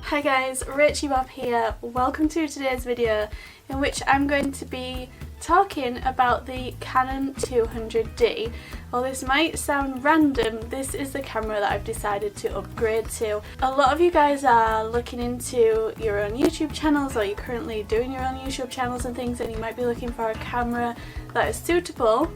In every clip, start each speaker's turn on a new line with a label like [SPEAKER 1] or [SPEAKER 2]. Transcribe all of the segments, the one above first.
[SPEAKER 1] Hi guys, Richie Bob here. Welcome to today's video in which I'm going to be talking about the Canon 200D. While this might sound random, this is the camera that I've decided to upgrade to. A lot of you guys are looking into your own YouTube channels, or you're currently doing your own YouTube channels and things, and you might be looking for a camera that is suitable.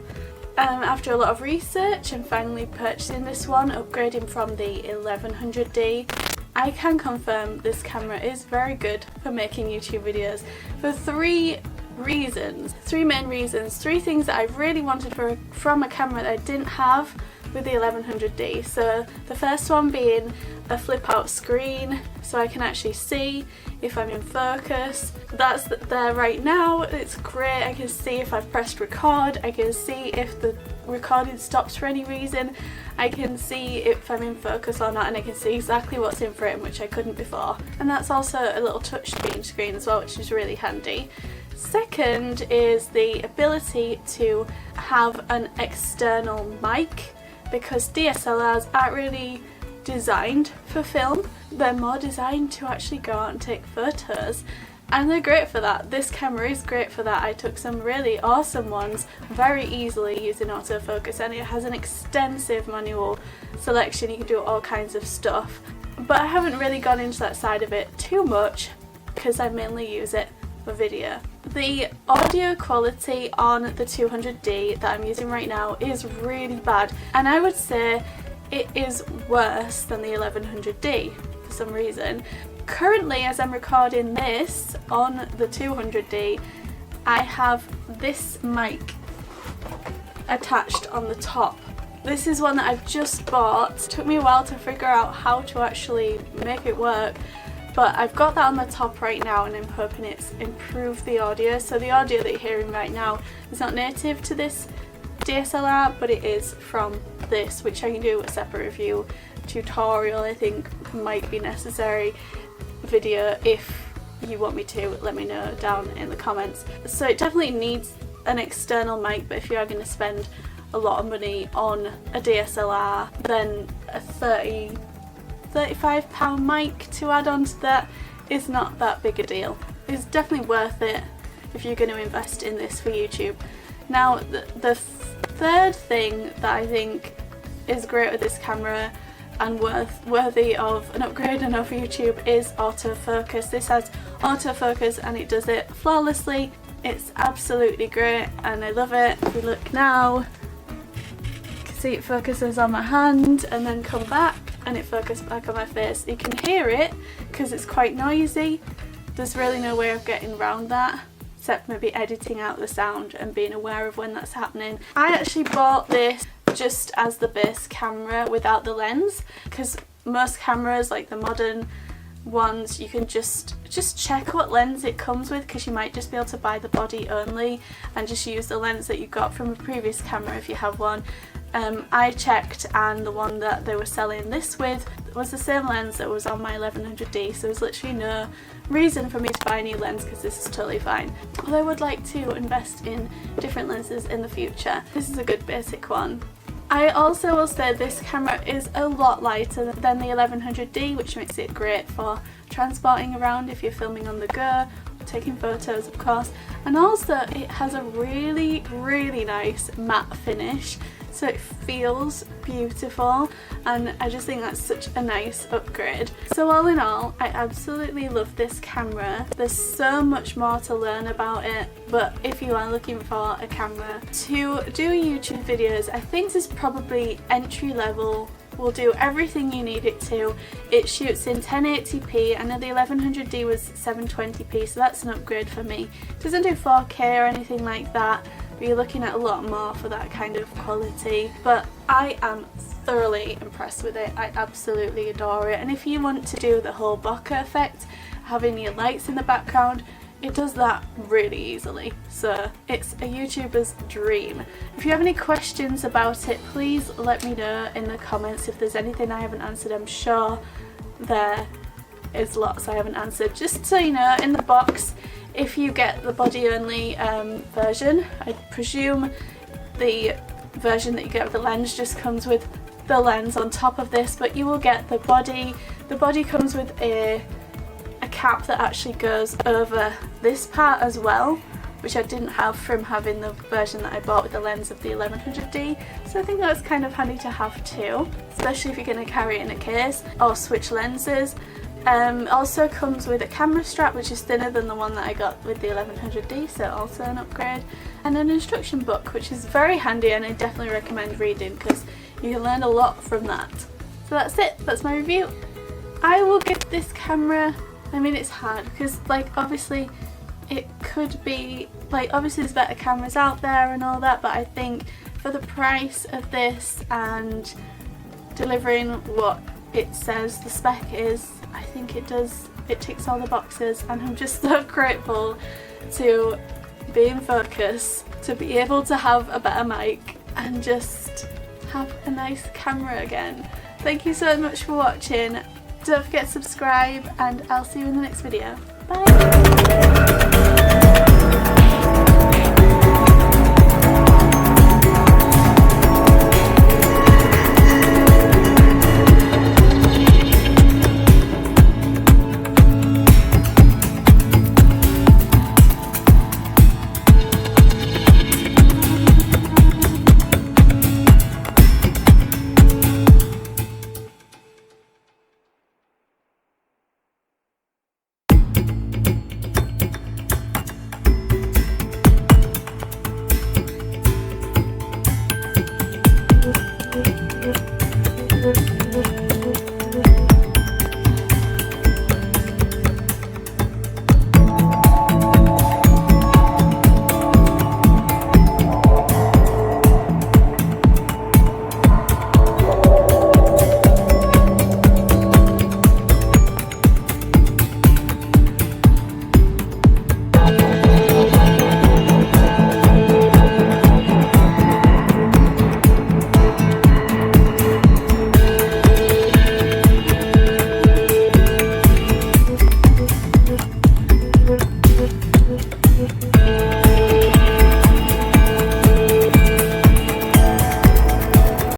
[SPEAKER 1] After a lot of research and finally purchasing this one, upgrading from the 1100D, I can confirm this camera is very good for making YouTube videos for three main reasons, three things that I really wanted from a camera that I didn't have with the 1100D. So the first one being a flip out screen so I can actually see if I'm in focus. That's there right now, it's great. I can see if I've pressed record, I can see if the recording stops for any reason, I can see if I'm in focus or not, and I can see exactly what's in frame, which I couldn't before. And that's also a little touch screen as well, which is really handy. Second is the ability to have an external mic, because DSLRs aren't really designed for film, they're more designed to actually go out and take photos, and they're great for that. This camera is great for that. I took some really awesome ones very easily using autofocus, and it has an extensive manual selection. You can do all kinds of stuff, but I haven't really gone into that side of it too much because I mainly use it for video. The audio quality on the 200D that I'm using right now is really bad, and I would say it is worse than the 1100D for some reason. Currently, as I'm recording this on the 200D, I have this mic attached on the top. This is one that I've just bought. It took me a while to figure out how to actually make it work, but I've got that on the top right now, and I'm hoping it's improved the audio. So the audio that you're hearing right now is not native to this DSLR, but it is from this, which I can do a separate review tutorial. I think might be necessary video. If you want me to, let me know down in the comments. So it definitely needs an external mic, but if you are going to spend a lot of money on a DSLR, then a £35 mic to add on to that is not that big a deal. It's definitely worth it if you're going to invest in this for YouTube. Now the third thing that I think is great with this camera and worthy of an upgrade and of YouTube is autofocus. This has autofocus and it does it flawlessly. It's absolutely great and I love it. If we look now, you can see it focuses on my hand and then come back, and it focuses back on my face. You can hear it because it's quite noisy. There's really no way of getting around that except maybe editing out the sound and being aware of when that's happening. I actually bought this just as the base camera without the lens, because most cameras, like the modern ones, you can just check what lens it comes with, because you might just be able to buy the body only and just use the lens that you got from a previous camera if you have one. I checked, and the one that they were selling this with was the same lens that was on my 1100D, so there's literally no reason for me to buy a new lens because this is totally fine. Although I would like to invest in different lenses in the future. This is a good basic one. I also will say this camera is a lot lighter than the 1100D, which makes it great for transporting around if you're filming on the go, taking photos of course, and also it has a really nice matte finish, so it feels beautiful, and I just think that's such a nice upgrade. So all in all, I absolutely love this camera. There's so much more to learn about it, but if you are looking for a camera to do YouTube videos, I think this is probably entry level. Will do everything you need it to. It shoots in 1080p. I know the 1100D was 720p, so that's an upgrade for me. It doesn't do 4K or anything like that, but you're looking at a lot more for that kind of quality. But I am thoroughly impressed with it. I absolutely adore it. And if you want to do the whole bokeh effect, having your lights in the background, it does that really easily, so it's a YouTuber's dream. If you have any questions about it, please let me know in the comments. If there's anything I haven't answered, I'm sure there is lots I haven't answered. Just so you know, in the box, if you get the body only version, I presume the version that you get with the lens just comes with the lens on top of this, but you will get the body. The body comes with a cap that actually goes over this part as well, which I didn't have from having the version that I bought with the lens of the 1100D, so I think that's kind of handy to have too, especially if you're going to carry it in a case or switch lenses. It also comes with a camera strap, which is thinner than the one that I got with the 1100D, so also an upgrade, and an instruction book, which is very handy and I definitely recommend reading because you can learn a lot from that. So that's it, that's my review. I will give this camera, I mean it's hard because like obviously it could be, like obviously there's better cameras out there and all that, but I think for the price of this and delivering what it says the spec is, I think it ticks all the boxes, and I'm just so grateful to be in focus, to be able to have a better mic and just have a nice camera again. Thank you so much for watching. Don't forget to subscribe and I'll see you in the next video. Bye!